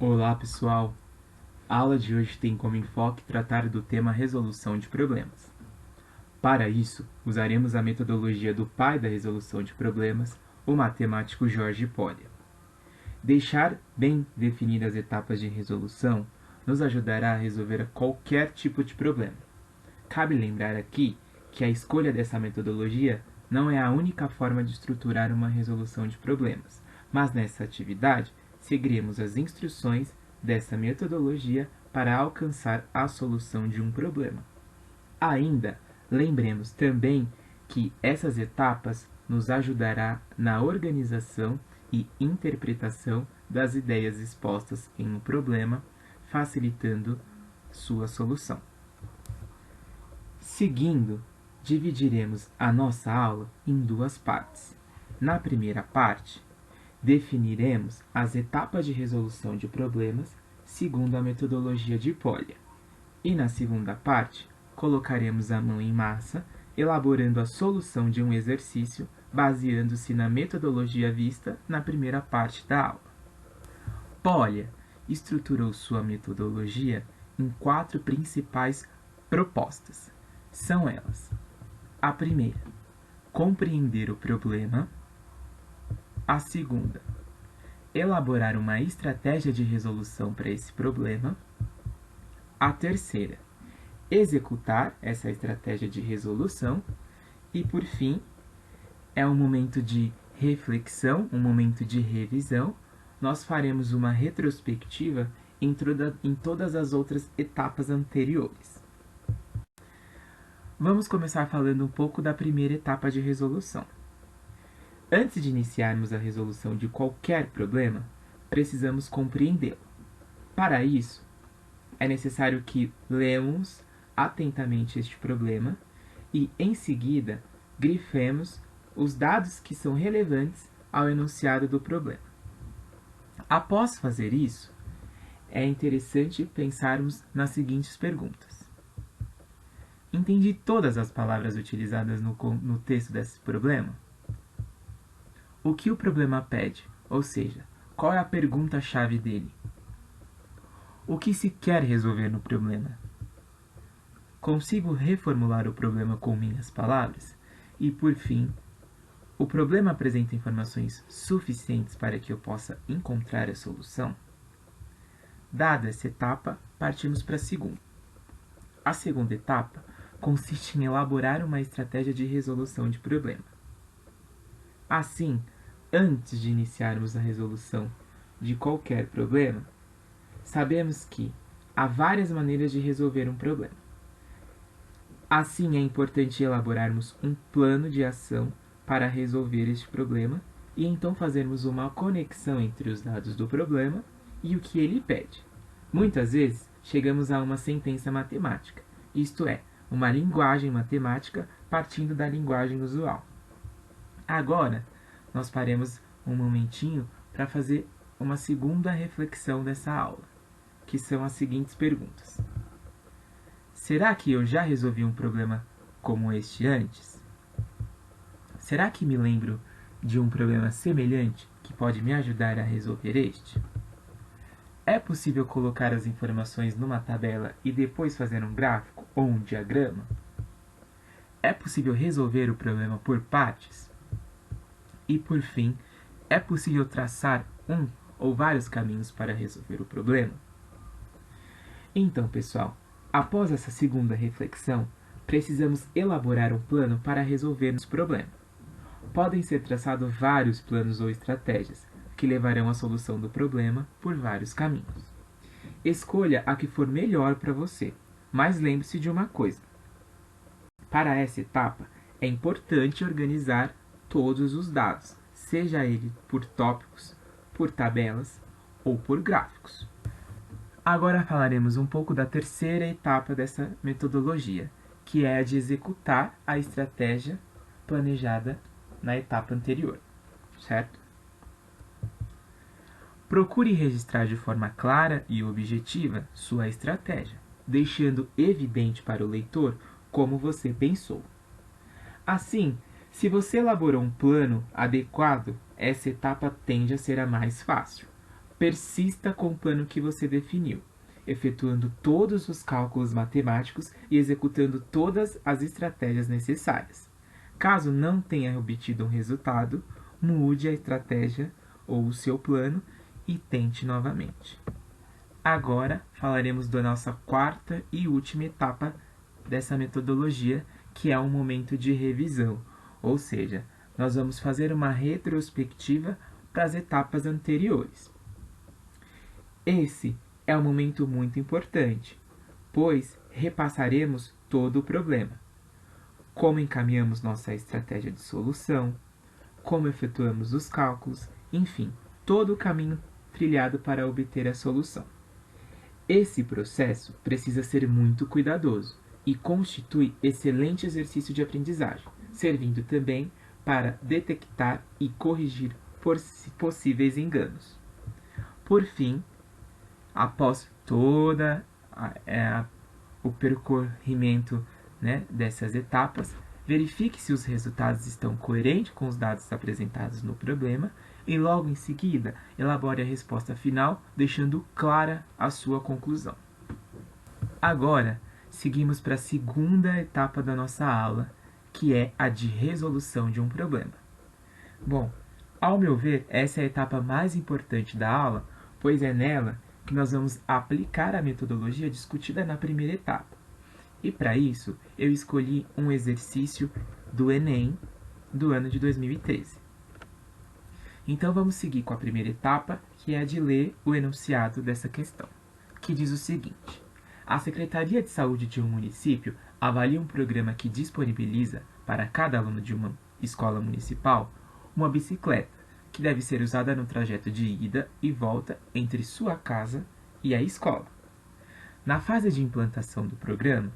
Olá pessoal, a aula de hoje tem como enfoque tratar do tema resolução de problemas. Para isso, usaremos a metodologia do pai da resolução de problemas, o matemático Jorge Polya. Deixar bem definidas as etapas de resolução nos ajudará a resolver qualquer tipo de problema. Cabe lembrar aqui que a escolha dessa metodologia não é a única forma de estruturar uma resolução de problemas, mas nessa atividade seguiremos as instruções dessa metodologia para alcançar a solução de um problema. Ainda, lembremos também que essas etapas nos ajudará na organização e interpretação das ideias expostas em um problema, facilitando sua solução. Seguindo, dividiremos a nossa aula em duas partes. Na primeira parte, definiremos as etapas de resolução de problemas segundo a metodologia de Polya. E na segunda parte, colocaremos a mão em massa, elaborando a solução de um exercício baseando-se na metodologia vista na primeira parte da aula. Polya estruturou sua metodologia em 4 principais propostas. São elas: a primeira, compreender o problema; a segunda, elaborar uma estratégia de resolução para esse problema; a terceira, executar essa estratégia de resolução; e, por fim, é um momento de reflexão, um momento de revisão. Nós faremos uma retrospectiva em todas as outras etapas anteriores. Vamos começar falando um pouco da primeira etapa de resolução. Antes de iniciarmos a resolução de qualquer problema, precisamos compreendê-lo. Para isso, é necessário que lemos atentamente este problema e, em seguida, grifemos os dados que são relevantes ao enunciado do problema. Após fazer isso, é interessante pensarmos nas seguintes perguntas: entendi todas as palavras utilizadas no texto desse problema? O que o problema pede? Ou seja, qual é a pergunta-chave dele? O que se quer resolver no problema? Consigo reformular o problema com minhas palavras? E, por fim, o problema apresenta informações suficientes para que eu possa encontrar a solução? Dada essa etapa, partimos para a segunda. A segunda etapa consiste em elaborar uma estratégia de resolução de problema. Assim, antes de iniciarmos a resolução de qualquer problema, sabemos que há várias maneiras de resolver um problema. Assim, é importante elaborarmos um plano de ação para resolver este problema e então fazermos uma conexão entre os dados do problema e o que ele pede. Muitas vezes, chegamos a uma sentença matemática, isto é, uma linguagem matemática partindo da linguagem usual. Agora, nós paremos um momentinho para fazer uma segunda reflexão dessa aula, que são as seguintes perguntas: será que eu já resolvi um problema como este antes? Será que me lembro de um problema semelhante que pode me ajudar a resolver este? É possível colocar as informações numa tabela e depois fazer um gráfico ou um diagrama? É possível resolver o problema por partes? E, por fim, é possível traçar um ou vários caminhos para resolver o problema? Então, pessoal, após essa segunda reflexão, precisamos elaborar um plano para resolvermos o problema. Podem ser traçados vários planos ou estratégias, que levarão à solução do problema por vários caminhos. Escolha a que for melhor para você, mas lembre-se de uma coisa: para essa etapa, é importante organizar todos os dados, seja ele por tópicos, por tabelas ou por gráficos. Agora falaremos um pouco da terceira etapa dessa metodologia, que é a de executar a estratégia planejada na etapa anterior, certo? Procure registrar de forma clara e objetiva sua estratégia, deixando evidente para o leitor como você pensou. Assim, se você elaborou um plano adequado, essa etapa tende a ser a mais fácil. persista com o plano que você definiu, efetuando todos os cálculos matemáticos e executando todas as estratégias necessárias. Caso não tenha obtido um resultado, mude a estratégia ou o seu plano e tente novamente. Agora falaremos da nossa quarta e última etapa dessa metodologia, que é um momento de revisão, ou seja, nós vamos fazer uma retrospectiva para as etapas anteriores. Esse é um momento muito importante, pois repassaremos todo o problema. Como encaminhamos nossa estratégia de solução, como efetuamos os cálculos, enfim, todo o caminho trilhado para obter a solução. Esse processo precisa ser muito cuidadoso e constitui excelente exercício de aprendizagem, servindo também para detectar e corrigir possíveis enganos. Por fim, após toda o percorrimento, dessas etapas, verifique se os resultados estão coerentes com os dados apresentados no problema e logo em seguida elabore a resposta final, deixando clara a sua conclusão. Agora, seguimos para a segunda etapa da nossa aula, que é a de resolução de um problema. Bom, ao meu ver, essa é a etapa mais importante da aula, pois é nela que nós vamos aplicar a metodologia discutida na primeira etapa. E para isso, eu escolhi um exercício do Enem do ano de 2013. Então vamos seguir com a primeira etapa, que é a de ler o enunciado dessa questão, que diz o seguinte: a Secretaria de Saúde de um município avalia um programa que disponibiliza para cada aluno de uma escola municipal uma bicicleta, que deve ser usada no trajeto de ida e volta entre sua casa e a escola. Na fase de implantação do programa,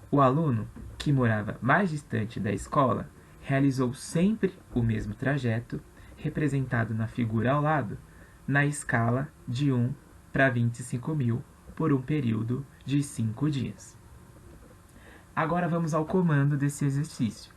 o aluno que morava mais distante da escola realizou sempre o mesmo trajeto, representado na figura ao lado, na escala de 1 para 25.000 por um período de 5 dias. Agora vamos ao comando desse exercício.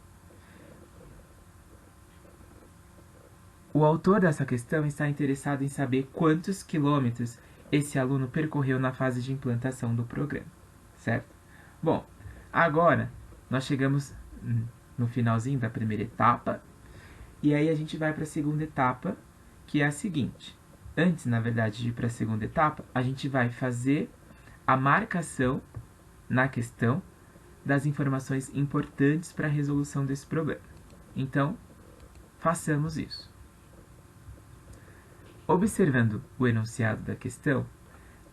O autor dessa questão está interessado em saber quantos quilômetros esse aluno percorreu na fase de implantação do programa, certo? Bom, agora nós chegamos no finalzinho da primeira etapa e aí a gente vai para a segunda etapa, que é a seguinte. Antes, na verdade, de ir para a segunda etapa, a gente vai fazer a marcação na questão das informações importantes para a resolução desse problema. Então, façamos isso. Observando o enunciado da questão,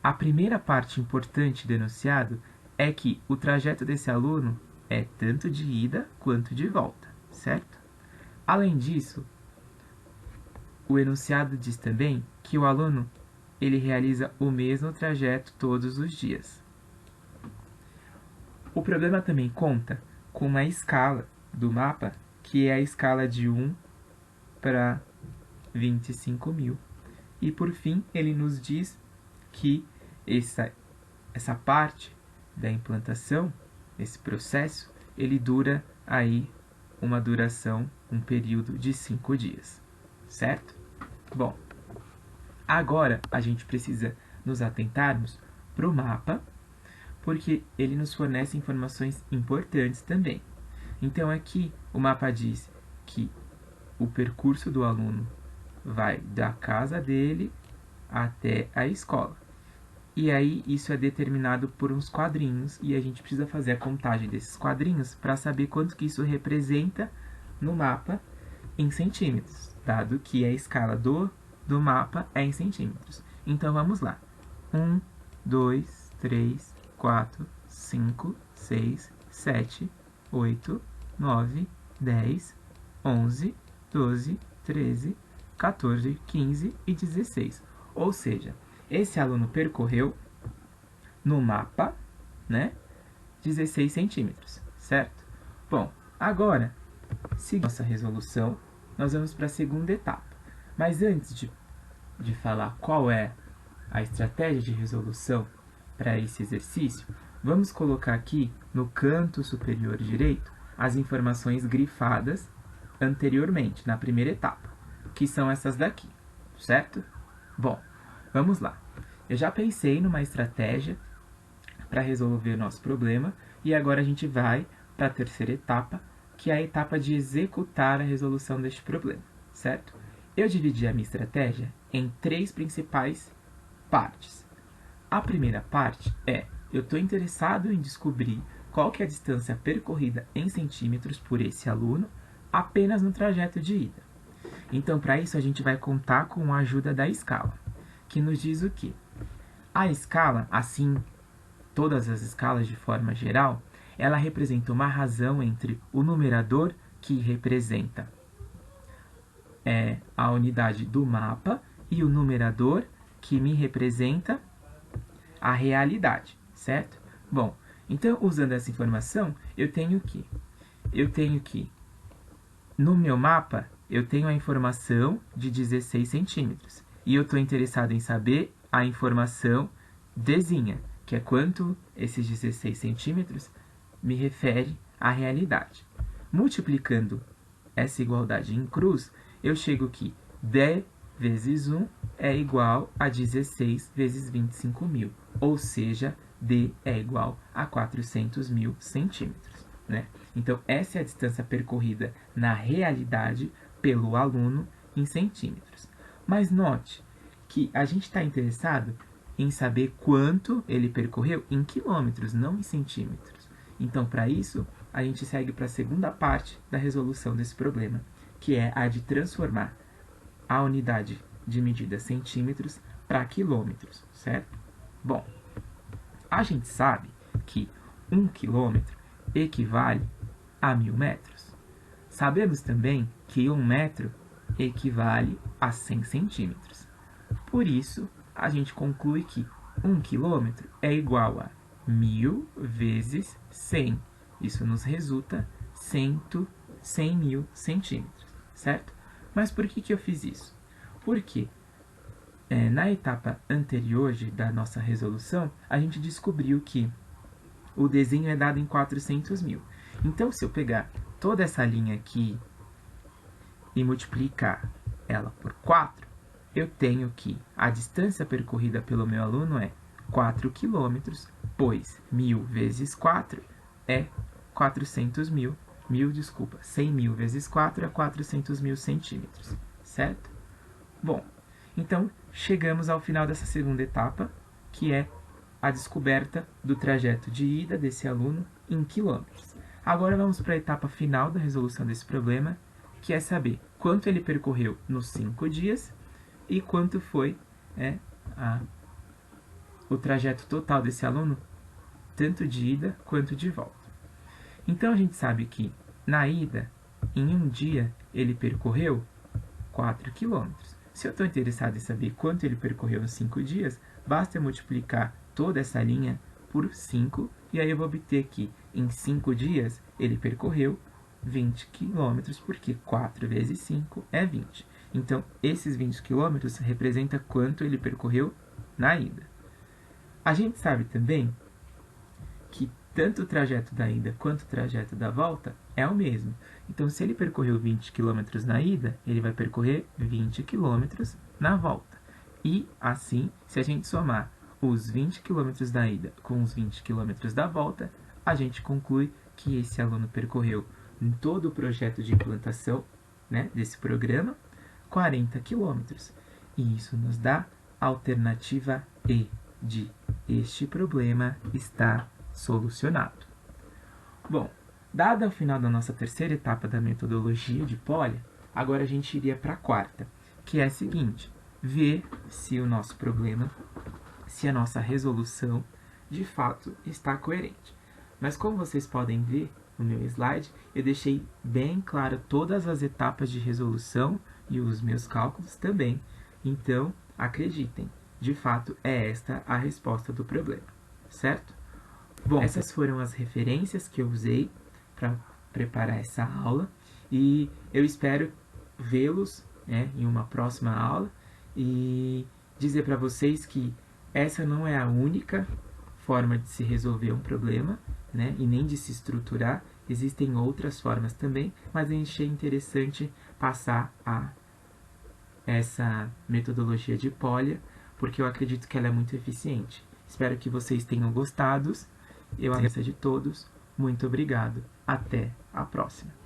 a primeira parte importante do enunciado é que o trajeto desse aluno é tanto de ida quanto de volta, certo? Além disso, o enunciado diz também que o aluno ele realiza o mesmo trajeto todos os dias. O problema também conta com uma escala do mapa, que é a escala de 1 para 25.000. E por fim, ele nos diz que essa parte da implantação, esse processo, ele dura aí uma duração, um período de 5 dias, certo? Bom, agora a gente precisa nos atentarmos para o mapa, porque ele nos fornece informações importantes também. Então aqui o mapa diz que o percurso do aluno vai da casa dele até a escola. E aí isso é determinado por uns quadrinhos e a gente precisa fazer a contagem desses quadrinhos para saber quanto que isso representa no mapa em centímetros, dado que a escala do mapa é em centímetros. Então vamos lá. 1, 2, 3, 4, 5, 6, 7, 8, 9, 10, 11, 12, 13, 14, 15 e 16. Ou seja, esse aluno percorreu no mapa, 16 centímetros, certo? Bom, agora, seguindo nossa resolução, nós vamos para a segunda etapa. Mas antes de falar qual é a estratégia de resolução para esse exercício, vamos colocar aqui no canto superior direito as informações grifadas anteriormente, na primeira etapa, que são essas daqui, certo? Bom, Vamos lá. Eu já pensei numa estratégia para resolver o nosso problema e agora a gente vai para a terceira etapa, que é a etapa de executar a resolução deste problema, certo? Eu dividi a minha estratégia em 3 principais partes. A primeira parte é, eu estou interessado em descobrir qual que é a distância percorrida em centímetros por esse aluno apenas no trajeto de ida. Então, para isso, a gente vai contar com a ajuda da escala, que nos diz o quê? A escala, assim, todas as escalas de forma geral, ela representa uma razão entre o numerador, que representa a unidade do mapa, e o numerador, que me representa a realidade, certo? Bom, então, usando essa informação, eu tenho que no meu mapa, eu tenho a informação de 16 centímetros. E eu estou interessado em saber a informação Dzinha, que é quanto esses 16 centímetros me refere à realidade. Multiplicando essa igualdade em cruz, eu chego que D vezes 1 é igual a 16 vezes 25 mil. Ou seja, D é igual a 400 mil centímetros. Né? Então, essa é a distância percorrida na realidade pelo aluno em centímetros. Mas note que a gente está interessado em saber quanto ele percorreu em quilômetros, não em centímetros. Então, para isso, a gente segue para a segunda parte da resolução desse problema, que é a de transformar a unidade de medida centímetros para quilômetros, certo? Bom, a gente sabe que 1 quilômetro equivale a 1000 metros. Sabemos também que 1 metro equivale a 100 centímetros. Por isso, a gente conclui que 1 quilômetro é igual a 1000 vezes 100. Isso nos resulta 100 mil centímetros, certo? Mas por que eu fiz isso? Porque na etapa anterior da nossa resolução, a gente descobriu que o desenho é dado em 400 mil. Então, se eu pegar toda essa linha aqui e multiplicar ela por 4, eu tenho que a distância percorrida pelo meu aluno é 4 quilômetros, pois 1000 vezes 4 é 400 mil. 100 mil vezes 4 é 400 mil centímetros, certo? Bom, então chegamos ao final dessa segunda etapa, que é a descoberta do trajeto de ida desse aluno em quilômetros. Agora vamos para a etapa final da resolução desse problema, que é saber quanto ele percorreu nos 5 dias e quanto foi o trajeto total desse aluno, tanto de ida quanto de volta. Então a gente sabe que na ida, em um dia, ele percorreu 4 quilômetros. Se eu estou interessado em saber quanto ele percorreu em 5 dias, basta multiplicar toda essa linha por 5, e aí eu vou obter que em 5 dias ele percorreu 20 quilômetros, porque 4 vezes 5 é 20. Então, esses 20 quilômetros representam quanto ele percorreu na ida. A gente sabe também que tanto o trajeto da ida quanto o trajeto da volta é o mesmo. Então, se ele percorreu 20 km na ida, ele vai percorrer 20 km na volta. E, assim, se a gente somar os 20 km da ida com os 20 km da volta, a gente conclui que esse aluno percorreu em todo o projeto de implantação, né, desse programa 40 km. E isso nos dá a alternativa E de este problema está solucionado. Bom, dado o final da nossa terceira etapa da metodologia de Polya, agora a gente iria para a quarta, que é a seguinte: ver se o nosso problema, se a nossa resolução de fato está coerente. Mas como vocês podem ver no meu slide, eu deixei bem claro todas as etapas de resolução e os meus cálculos também. Então, acreditem, de fato é esta a resposta do problema, certo? Bom, essas foram as referências que eu usei para preparar essa aula e eu espero vê-los, né, em uma próxima aula e dizer para vocês que essa não é a única forma de se resolver um problema, né, e nem de se estruturar. Existem outras formas também, mas eu achei interessante passar essa metodologia de Polya porque eu acredito que ela é muito eficiente. Espero que vocês tenham gostado. Eu agradeço de todos. Muito obrigado. Até a próxima.